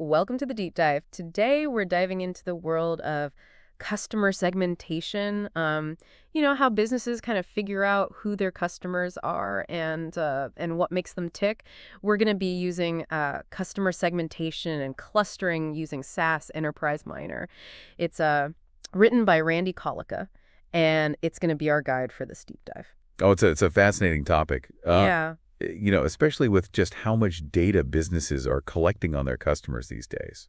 welcome to the deep dive. Today, we're diving into the world of customer segmentation. How businesses kind of figure out who their customers are and what makes them tick. We're going to be using customer segmentation and clustering using SAS Enterprise Miner. It's written by Randy Collica, and it's going to be our guide for this deep dive. Oh, it's a fascinating topic. Yeah. Especially with just how much data businesses are collecting on their customers these days.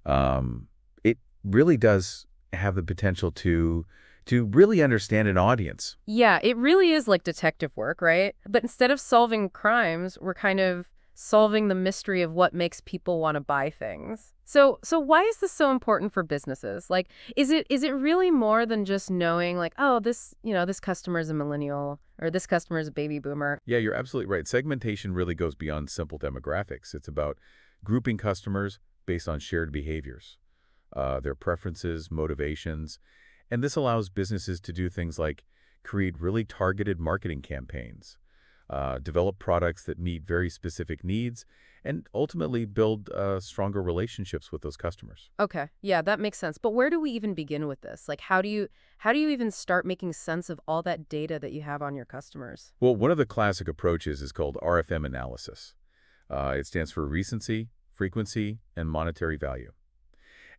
It really does have the potential to really understand an audience. Yeah, it really is like detective work, right? But instead of solving crimes, we're kind of solving the mystery of what makes people want to buy things. So why is this so important for businesses? Like, is it really more than just knowing like, oh, this customer is a millennial or this customer is a baby boomer? Yeah, you're absolutely right. Segmentation really goes beyond simple demographics. It's about grouping customers based on shared behaviors, their preferences, motivations, and this allows businesses to do things like create really targeted marketing campaigns, develop products that meet very specific needs, and ultimately build stronger relationships with those customers. Okay, yeah, that makes sense. But where do we even begin with this? Like, how do you even start making sense of all that data that you have on your customers? Well, one of the classic approaches is called RFM analysis. It stands for recency, frequency, and monetary value.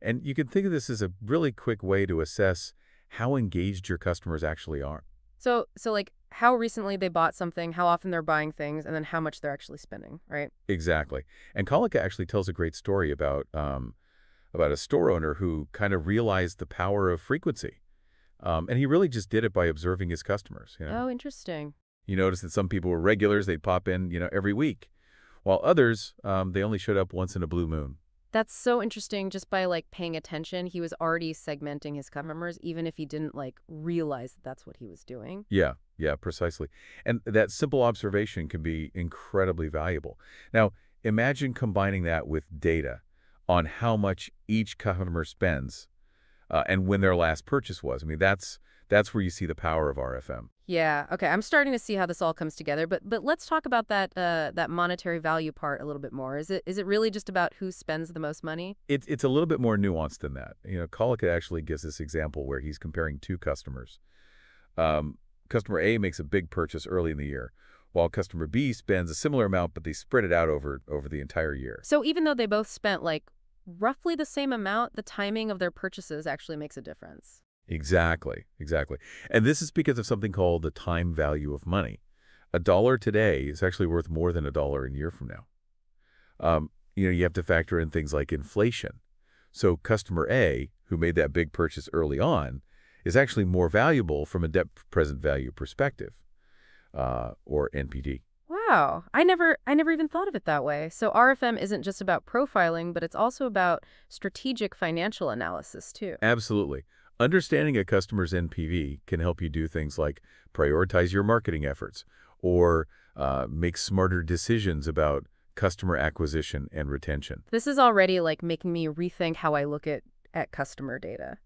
And you can think of this as a really quick way to assess how engaged your customers actually are. So like how recently they bought something, how often they're buying things, and then how much they're actually spending, right? Exactly. And Collica actually tells a great story about a store owner who kind of realized the power of frequency. And he really just did it by observing his customers. Oh, interesting. He noticed that some people were regulars, they'd pop in, every week, while others, they only showed up once in a blue moon. That's so interesting. Just by like paying attention, he was already segmenting his customers, even if he didn't like realize that that's what he was doing. Yeah, precisely. And that simple observation can be incredibly valuable. Now, imagine combining that with data on how much each customer spends and when their last purchase was. I mean, that's where you see the power of RFM. Yeah. Okay. I'm starting to see how this all comes together. But let's talk about that monetary value part a little bit more. Is it really just about who spends the most money? It's a little bit more nuanced than that. Collica actually gives this example where he's comparing two customers. Customer A makes a big purchase early in the year, while customer B spends a similar amount, but they spread it out over the entire year. So even though they both spent like roughly the same amount, the timing of their purchases actually makes a difference. Exactly. And this is because of something called the time value of money. $1 today is actually worth more than $1 a year from now. You have to factor in things like inflation. So customer A, who made that big purchase early on, is actually more valuable from a net present value perspective, or NPD. Wow. I never even thought of it that way. So RFM isn't just about profiling, but it's also about strategic financial analysis too. Absolutely. Understanding a customer's NPV can help you do things like prioritize your marketing efforts or make smarter decisions about customer acquisition and retention. This is already like making me rethink how I look at customer data.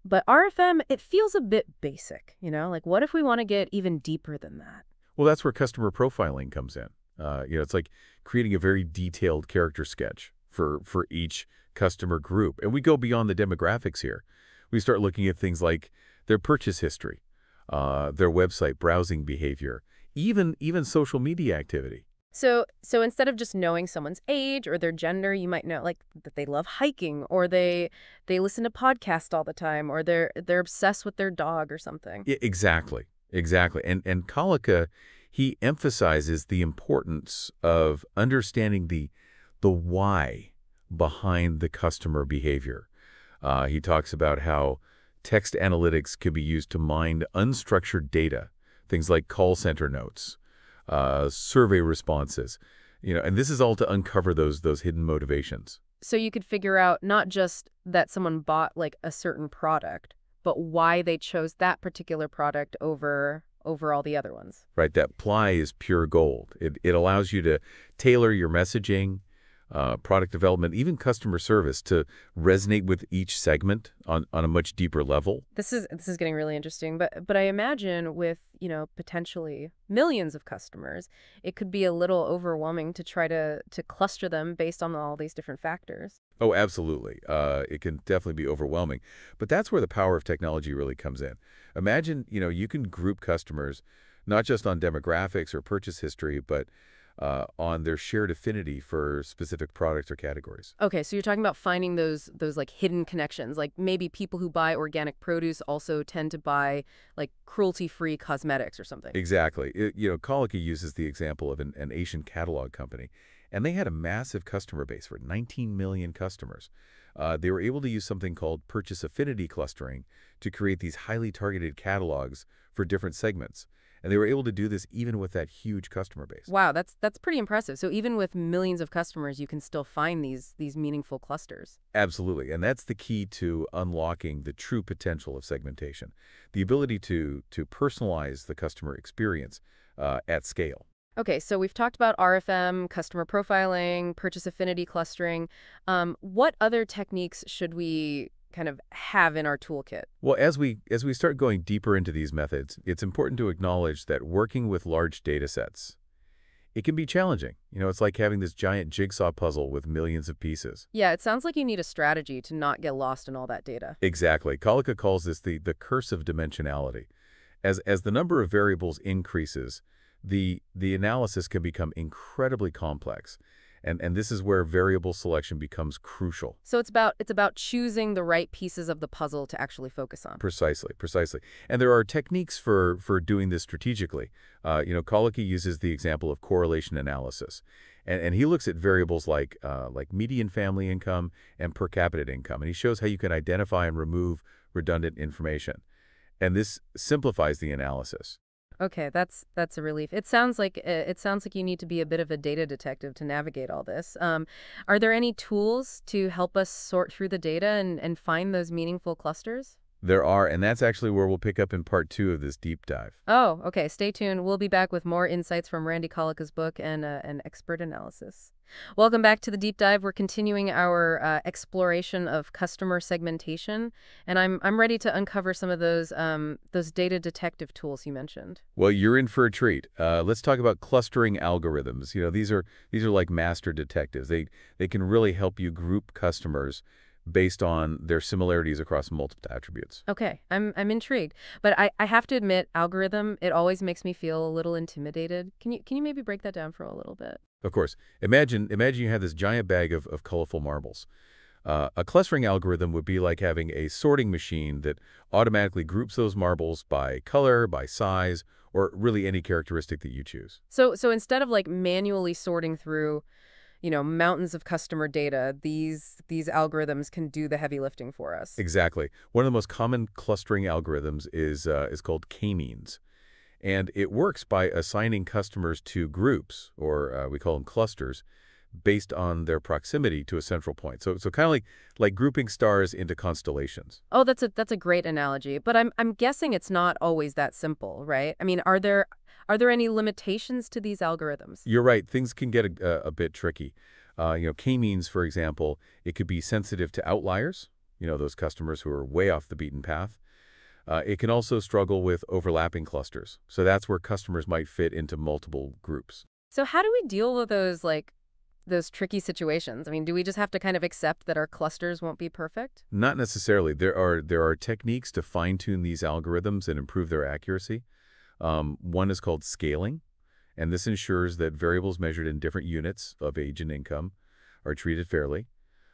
But RFM, it feels a bit basic, Like what if we want to get even deeper than that? Well, that's where customer profiling comes in. It's like creating a very detailed character sketch for each customer group. And we go beyond the demographics here. We start looking at things like their purchase history, their website browsing behavior, even social media activity. So instead of just knowing someone's age or their gender, you might know like that they love hiking or they listen to podcasts all the time or they're obsessed with their dog or something. Yeah, exactly. And Collica, he emphasizes the importance of understanding the why behind the customer behavior. He talks about how text analytics could be used to mine unstructured data, things like call center notes, survey responses, and this is all to uncover those hidden motivations. So you could figure out not just that someone bought like a certain product, but why they chose that particular product over all the other ones. Right, that ply is pure gold. It allows you to tailor your messaging, product development, even customer service to resonate with each segment on a much deeper level. This is getting really interesting, but I imagine with, potentially millions of customers, it could be a little overwhelming to try to cluster them based on all these different factors. Oh, absolutely. It can definitely be overwhelming. But that's where the power of technology really comes in. Imagine, you can group customers not just on demographics or purchase history, but on their shared affinity for specific products or categories. Okay, so you're talking about finding those like hidden connections, like maybe people who buy organic produce also tend to buy like cruelty-free cosmetics or something. Exactly. Collica uses the example of an Asian catalog company, and they had a massive customer base for 19 million customers. They were able to use something called purchase affinity clustering to create these highly targeted catalogs for different segments. And they were able to do this even with that huge customer base. Wow, that's pretty impressive. So even with millions of customers, you can still find these meaningful clusters. Absolutely. And that's the key to unlocking the true potential of segmentation, the ability to personalize the customer experience at scale. Okay, so we've talked about RFM, customer profiling, purchase affinity clustering. What other techniques should we kind of have in our toolkit? Well, as we start going deeper into these methods, it's important to acknowledge that working with large data sets, it can be challenging. It's like having this giant jigsaw puzzle with millions of pieces. Yeah, it sounds like you need a strategy to not get lost in all that data. Exactly. Collica calls this the curse of dimensionality. As the number of variables increases, the analysis can become incredibly complex. And this is where variable selection becomes crucial. So it's about choosing the right pieces of the puzzle to actually focus on. Precisely, precisely. And there are techniques for doing this strategically. Collica uses the example of correlation analysis. And he looks at variables like median family income and per capita income. And he shows how you can identify and remove redundant information. And this simplifies the analysis. Okay, that's a relief. It sounds like you need to be a bit of a data detective to navigate all this. Are there any tools to help us sort through the data and find those meaningful clusters? There are, and that's actually where we'll pick up in part 2 of this deep dive. Oh, okay. Stay tuned. We'll be back with more insights from Randy Collica's book and an expert analysis. Welcome back to the deep dive. We're continuing our exploration of customer segmentation, and I'm ready to uncover some of those data detective tools you mentioned. Well, you're in for a treat. Let's talk about clustering algorithms. These are like master detectives. They can really help you group customers based on their similarities across multiple attributes. Okay, I'm intrigued, but I have to admit, algorithm, it always makes me feel a little intimidated. Can you maybe break that down for a little bit? Of course, imagine you have this giant bag of colorful marbles. A clustering algorithm would be like having a sorting machine that automatically groups those marbles by color, by size, or really any characteristic that you choose. So instead of like manually sorting through, mountains of customer data, these algorithms can do the heavy lifting for us. Exactly. One of the most common clustering algorithms is called k-means. And it works by assigning customers to groups, or we call them clusters, based on their proximity to a central point. So kind of like grouping stars into constellations. Oh, that's a great analogy, but I'm guessing it's not always that simple, right? I mean, are there any limitations to these algorithms? You're right. Things can get a bit tricky. K-means, for example, it could be sensitive to outliers, those customers who are way off the beaten path. It can also struggle with overlapping clusters. So that's where customers might fit into multiple groups. So how do we deal with those tricky situations? I mean, do we just have to kind of accept that our clusters won't be perfect? Not necessarily. There are techniques to fine-tune these algorithms and improve their accuracy. One is called scaling, and this ensures that variables measured in different units of age and income are treated fairly.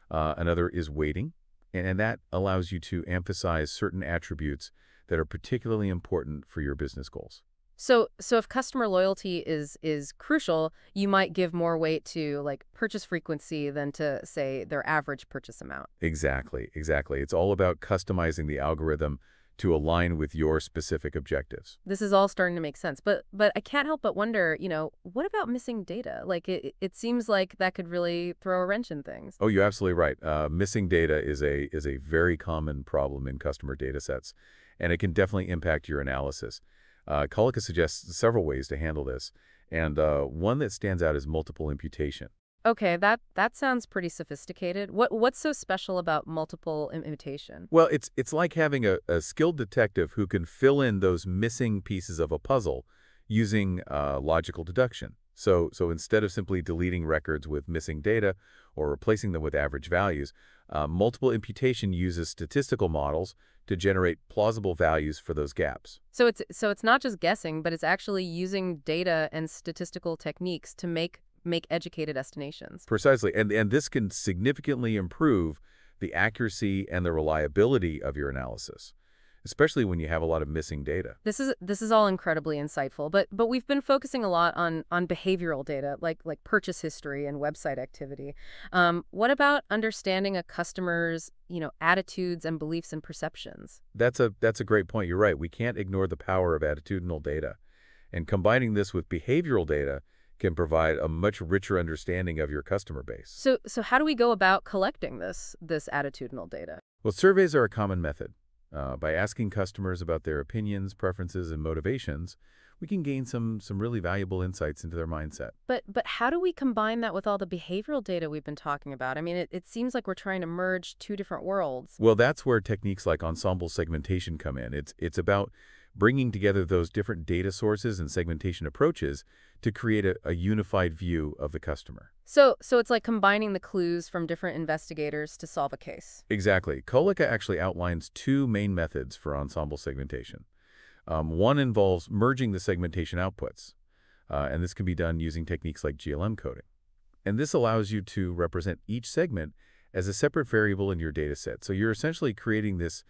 Another is weighting, and that allows you to emphasize certain attributes that are particularly important for your business goals. So if customer loyalty is crucial, you might give more weight to like purchase frequency than to say their average purchase amount. Exactly, exactly. It's all about customizing the algorithm to align with your specific objectives. This is all starting to make sense. But I can't help but wonder, what about missing data? Like it seems like that could really throw a wrench in things. Oh, you're absolutely right. Missing data is a very common problem in customer data sets, and it can definitely impact your analysis. Collica suggests several ways to handle this, and one that stands out is multiple imputation. Okay, that sounds pretty sophisticated. What's so special about multiple imitation? Well, it's like having a skilled detective who can fill in those missing pieces of a puzzle using logical deduction. So instead of simply deleting records with missing data or replacing them with average values, multiple imputation uses statistical models to generate plausible values for those gaps. So it's not just guessing, but it's actually using data and statistical techniques to make educated estimations. Precisely, and this can significantly improve the accuracy and the reliability of your analysis, especially when you have a lot of missing data. This is all incredibly insightful, but we've been focusing a lot on behavioral data, like purchase history and website activity. What about understanding a customer's, attitudes and beliefs and perceptions? That's a great point. You're right. We can't ignore the power of attitudinal data. And combining this with behavioral data can provide a much richer understanding of your customer base. So how do we go about collecting this attitudinal data? Well, surveys are a common method. By asking customers about their opinions, preferences, and motivations, we can gain some really valuable insights into their mindset. But how do we combine that with all the behavioral data we've been talking about? I mean, it seems like we're trying to merge two different worlds. Well, that's where techniques like ensemble segmentation come in. It's about bringing together those different data sources and segmentation approaches to create a unified view of the customer. So it's like combining the clues from different investigators to solve a case. Exactly. Collica actually outlines two main methods for ensemble segmentation. One involves merging the segmentation outputs, and this can be done using techniques like GLM coding. And this allows you to represent each segment as a separate variable in your data set. So you're essentially creating this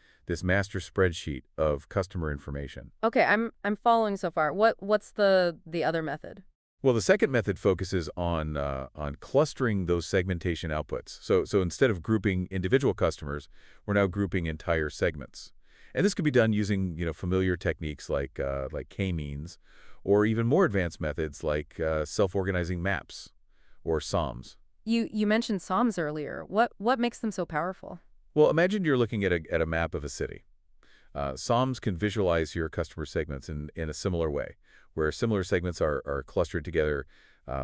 master spreadsheet of customer information. Okay, I'm following so far. What's the other method? Well, the second method focuses on clustering those segmentation outputs. So instead of grouping individual customers, we're now grouping entire segments. And this could be done using familiar techniques like k-means, or even more advanced methods like self-organizing maps or SOMs. You mentioned Psalms earlier. What makes them so powerful? Well, imagine you're looking at a map of a city. SOMs can visualize your customer segments in a similar way, where similar segments are clustered together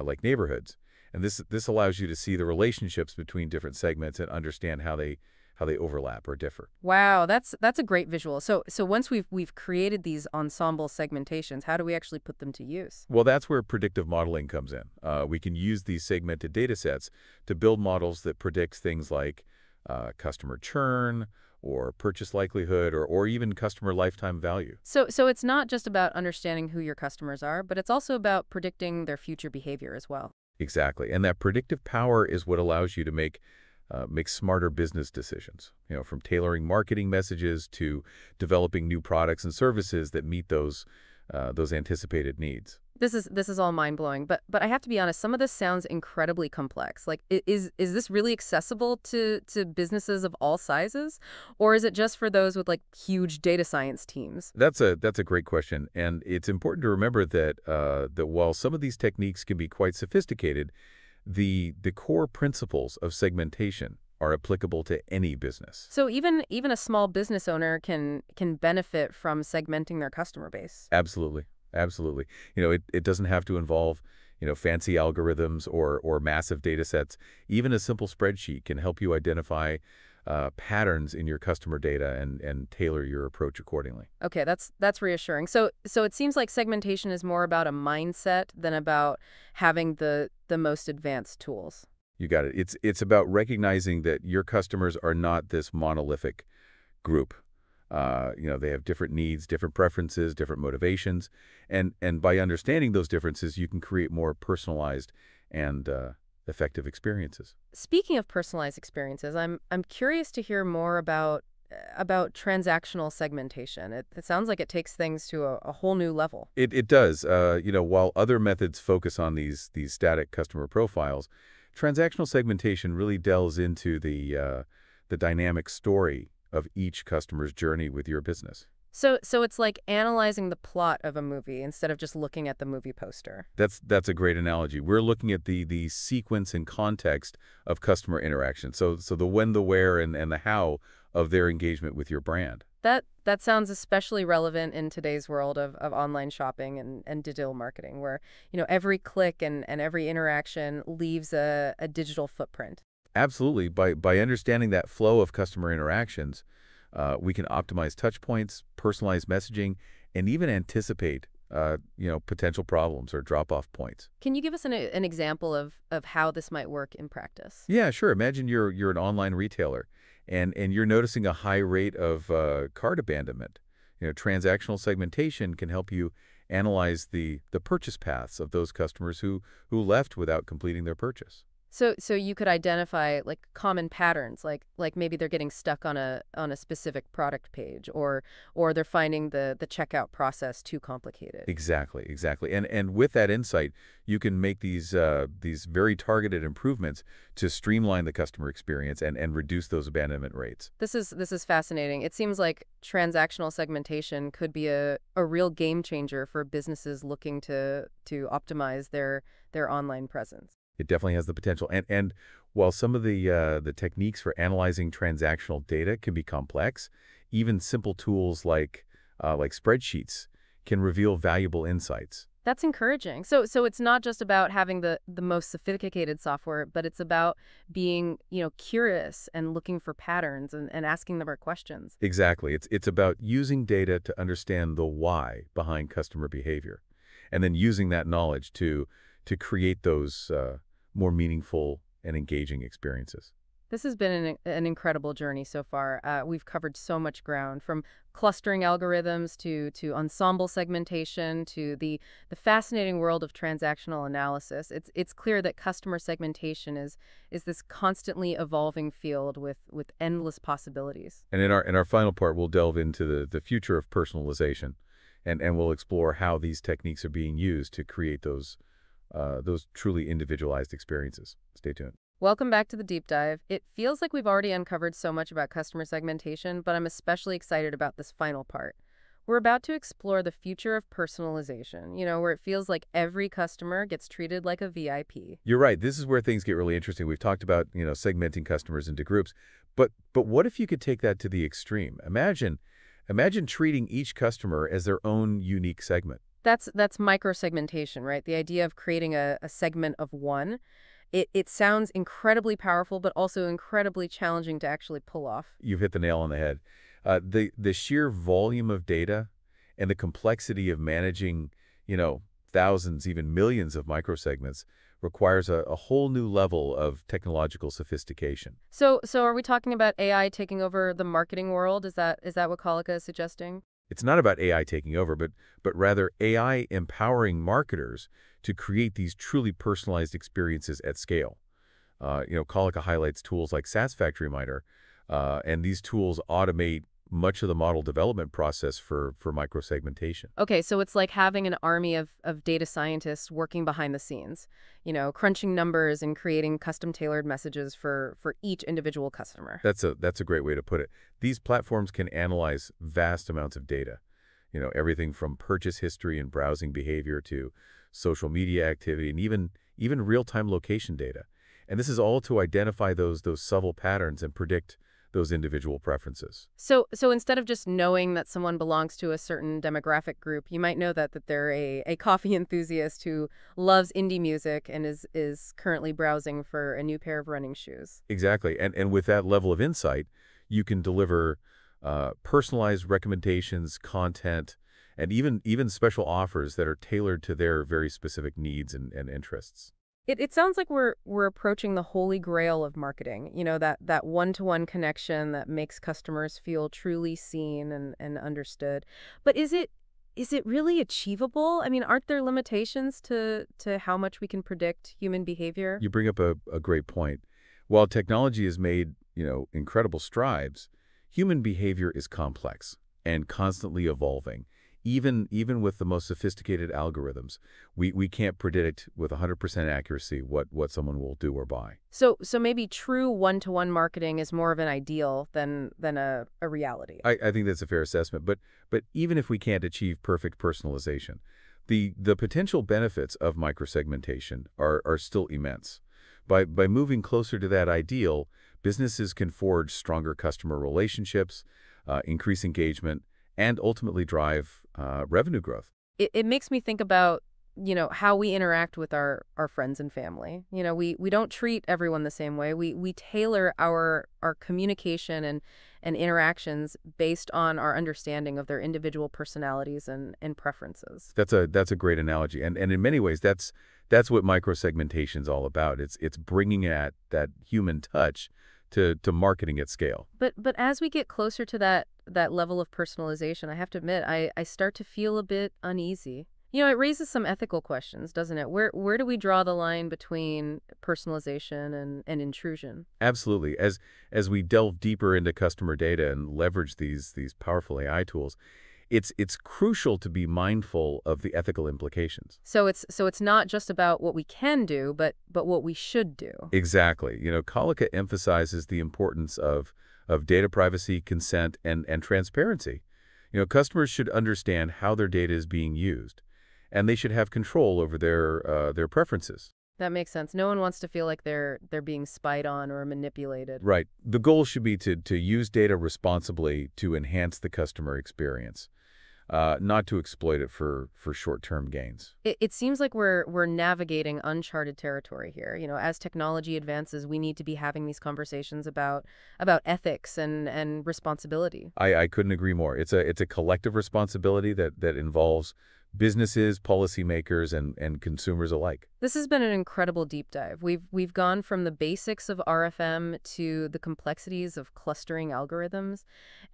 like neighborhoods. And this allows you to see the relationships between different segments and understand how they overlap or differ. Wow, that's a great visual. So once we've created these ensemble segmentations, how do we actually put them to use? Well, that's where predictive modeling comes in. We can use these segmented data sets to build models that predict things like customer churn or purchase likelihood or even customer lifetime value. So it's not just about understanding who your customers are, but it's also about predicting their future behavior as well. Exactly. And that predictive power is what allows you to make smarter business decisions, from tailoring marketing messages to developing new products and services that meet those anticipated needs. This is all mind-blowing, but I have to be honest, some of this sounds incredibly complex. Like, is this really accessible to businesses of all sizes, or is it just for those with, like, huge data science teams? That's a great question, and it's important to remember that while some of these techniques can be quite sophisticated, the core principles of segmentation are applicable to any business. So even a small business owner can benefit from segmenting their customer base. Absolutely. Absolutely. It doesn't have to involve, fancy algorithms or massive data sets. Even a simple spreadsheet can help you identify patterns in your customer data and tailor your approach accordingly. Okay, that's reassuring. So it seems like segmentation is more about a mindset than about having the most advanced tools. You got it. It's about recognizing that your customers are not this monolithic group. They have different needs, different preferences, different motivations, and by understanding those differences, you can create more personalized and effective experiences. Speaking of personalized experiences, I'm curious to hear more about transactional segmentation. It sounds like it takes things to a whole new level. It does. While other methods focus on these static customer profiles, transactional segmentation really delves into the dynamic story of each customer's journey with your business. So it's like analyzing the plot of a movie instead of just looking at the movie poster. That's a great analogy. We're looking at the sequence and context of customer interaction. So the when, the where, and the how of their engagement with your brand. That sounds especially relevant in today's world of online shopping and digital marketing, where, every click and every interaction leaves a digital footprint. Absolutely. By understanding that flow of customer interactions, we can optimize touch points, personalize messaging, and even anticipate, potential problems or drop-off points. Can you give us an example of how this might work in practice? Yeah, sure. Imagine you're an online retailer, and you're noticing a high rate of cart abandonment. Transactional segmentation can help you analyze the purchase paths of those customers who left without completing their purchase. So you could identify like common patterns, like maybe they're getting stuck on a specific product page, or they're finding the checkout process too complicated. Exactly, exactly. And with that insight, you can make these very targeted improvements to streamline the customer experience and reduce those abandonment rates. This is fascinating. It seems like transactional segmentation could be a real game changer for businesses looking to optimize their online presence. It definitely has the potential. And while some of the techniques for analyzing transactional data can be complex, even simple tools like spreadsheets can reveal valuable insights. That's encouraging. So it's not just about having the most sophisticated software, but it's about being, curious and looking for patterns and asking the right questions. Exactly. It's about using data to understand the why behind customer behavior, and then using that knowledge to create those more meaningful and engaging experiences. This has been an incredible journey so far. We've covered so much ground, from clustering algorithms to ensemble segmentation to the fascinating world of transactional analysis. It's clear that customer segmentation is this constantly evolving field with endless possibilities. And in our final part, we'll delve into the future of personalization, and we'll explore how these techniques are being used to create those truly individualized experiences. Stay tuned. Welcome back to the deep dive. It feels like we've already uncovered so much about customer segmentation, but I'm especially excited about this final part. We're about to explore the future of personalization, where it feels like every customer gets treated like a VIP. You're right. This is where things get really interesting. We've talked about, segmenting customers into groups, but what if you could take that to the extreme? Imagine treating each customer as their own unique segment. That's microsegmentation, right? The idea of creating a segment of one. It sounds incredibly powerful, but also incredibly challenging to actually pull off. You've hit the nail on the head. The sheer volume of data and the complexity of managing, thousands, even millions of microsegments requires a whole new level of technological sophistication. So are we talking about AI taking over the marketing world? Is that what Collica is suggesting? It's not about AI taking over, but rather AI empowering marketers to create these truly personalized experiences at scale. Collica highlights tools like Factory Miner, and these tools automate much of the model development process for microsegmentation. Okay, so it's like having an army of data scientists working behind the scenes, crunching numbers and creating custom-tailored messages for each individual customer. That's a great way to put it. These platforms can analyze vast amounts of data, everything from purchase history and browsing behavior to social media activity and even real-time location data. And this is all to identify those subtle patterns and predict those individual preferences. So instead of just knowing that someone belongs to a certain demographic group, you might know that they're a coffee enthusiast who loves indie music and is currently browsing for a new pair of running shoes. Exactly. And with that level of insight, you can deliver personalized recommendations, content, and even special offers that are tailored to their very specific needs and interests. It sounds like we're approaching the holy grail of marketing, that one-to-one connection that makes customers feel truly seen and understood. But is it really achievable? I mean, aren't there limitations to how much we can predict human behavior? You bring up a great point. While technology has made, incredible strides, human behavior is complex and constantly evolving. Even with the most sophisticated algorithms, we can't predict with 100% accuracy what someone will do or buy. So maybe true one-to-one marketing is more of an ideal than a reality. I think that's a fair assessment. But even if we can't achieve perfect personalization, the potential benefits of microsegmentation are still immense. By moving closer to that ideal, businesses can forge stronger customer relationships, increase engagement, and ultimately drive revenue growth. It makes me think about, how we interact with our friends and family. We don't treat everyone the same way. We tailor our communication and interactions based on our understanding of their individual personalities and preferences. That's a great analogy, and in many ways that's what microsegmentation is all about. It's bringing that human touch to marketing at scale. But as we get closer to that level of personalization, I have to admit, I start to feel a bit uneasy. It raises some ethical questions, doesn't it? Where do we draw the line between personalization and intrusion? Absolutely. As we delve deeper into customer data and leverage these powerful AI tools, it's crucial to be mindful of the ethical implications. So it's not just about what we can do, but what we should do. Exactly. Collica emphasizes the importance of data privacy, consent, and transparency. Customers should understand how their data is being used, and they should have control over their preferences. That makes sense. No one wants to feel like they're being spied on or manipulated. Right. The goal should be to use data responsibly to enhance the customer experience, not to exploit it for short-term gains. It seems like we're navigating uncharted territory here. As technology advances, we need to be having these conversations about ethics and responsibility. I couldn't agree more. It's a collective responsibility that involves businesses, policymakers, and consumers alike. This has been an incredible deep dive. We've gone from the basics of RFM to the complexities of clustering algorithms,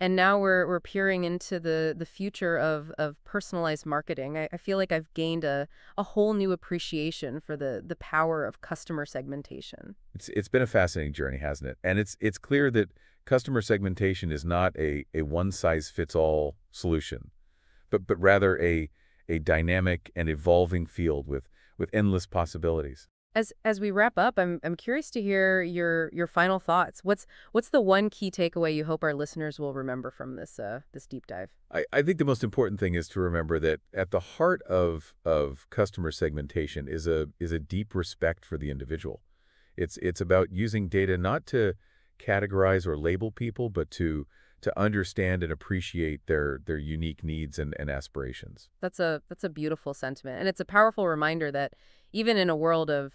and now we're peering into the future of personalized marketing. I feel like I've gained a whole new appreciation for the power of customer segmentation. It's been a fascinating journey, hasn't it? And it's clear that customer segmentation is not a one-size-fits-all solution, but rather a dynamic and evolving field with endless possibilities. As we wrap up, I'm curious to hear your final thoughts. What's the one key takeaway you hope our listeners will remember from this deep dive? I think the most important thing is to remember that at the heart of customer segmentation is a deep respect for the individual. It's about using data not to categorize or label people, but to understand and appreciate their unique needs and aspirations. That's a beautiful sentiment, and it's a powerful reminder that even in a world of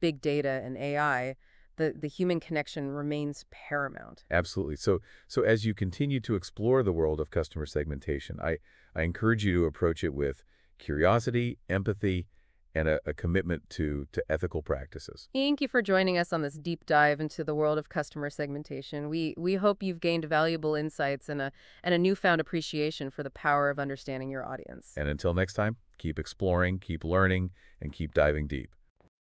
big data and AI, the human connection remains paramount. Absolutely. So as you continue to explore the world of customer segmentation, I encourage you to approach it with curiosity, empathy, and a commitment to ethical practices. Thank you for joining us on this deep dive into the world of customer segmentation. We hope you've gained valuable insights and a newfound appreciation for the power of understanding your audience. And until next time, keep exploring, keep learning, and keep diving deep.